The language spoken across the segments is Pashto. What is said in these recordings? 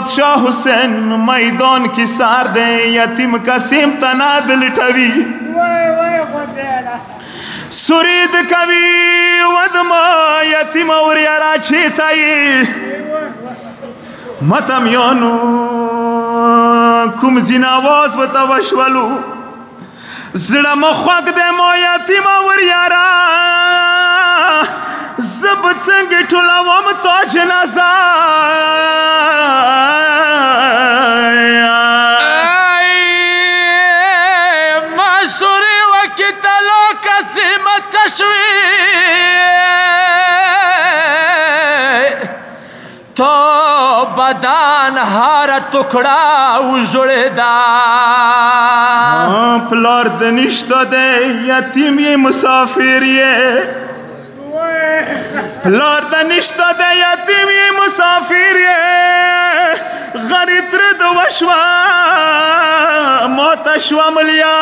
بادشاہ حسین میدان کی سار دے یتیم قسیم تناد لٹوی سرید کوي ودما یتیم اور یارا چیتای متم یونو کوم زین آواز بتا وشولو زړه مخوک دې مو یتیم اور یارا زب څنګه ټولوم تو جنازه تو بدن هر ټکړه وژړېدا پلار د نشته دی یتیم یې مسافر یې پلار د نشته دی یتیم یې مسافر یې غریب تر د وشوه موته شوه ملیا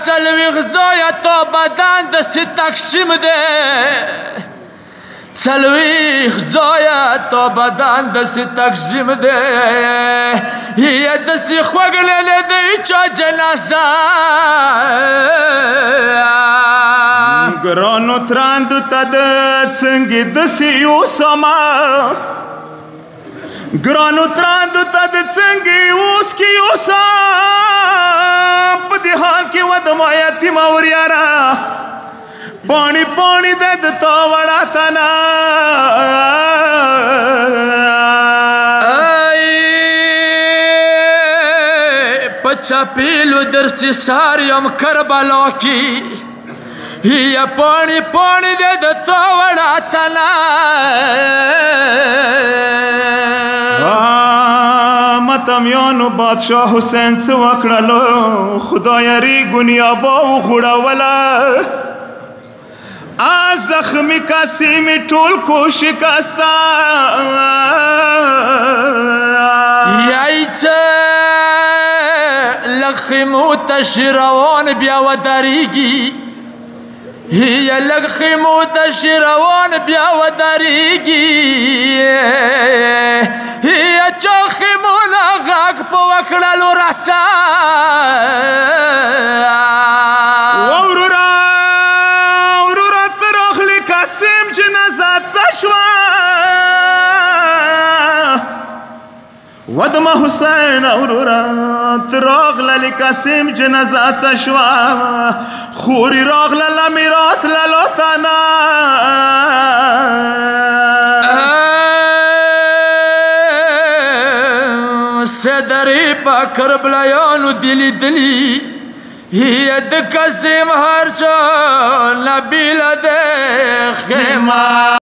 څلوېښت زویه تو بدن داسې تقسیم دی څلوېښت زویه تو بدن داسې تقسیم دی یې داسې خوږللی دی چا جنازه ګرانو تراندو ته د څنګې داسې یوسمه ګرانو تراندو ته د څنګې اوس کې یوسم په دې حال کې ودما یتیم اور یارا پاڼې پاڼې د تا وړه تنا په چاپېلو درسې سار یم کربلا کې یا پاڼې پاڼې د تا وړه تنا متمیانو بادشاہ حسین څه وکړلو خدای ریګونیا به وغوړوله زخمي قاسم ټول کو شکسته یای څه لږ خیمو تش روان بیا ودرېږي هي لږ خیمو تش روان بیا ودرېږي هي چا خیمونه غږ په وکړلو راڅه وروره وروره ته راغلې قاسم جنازه څه شوه ودما حسین وروره ته راغلې قاسم جنازه څه شوه خورې راغله میرات للو تنه سدرې په کربلایانو دې لیدلي هي د قاسم هر چا نبیله ده خیمه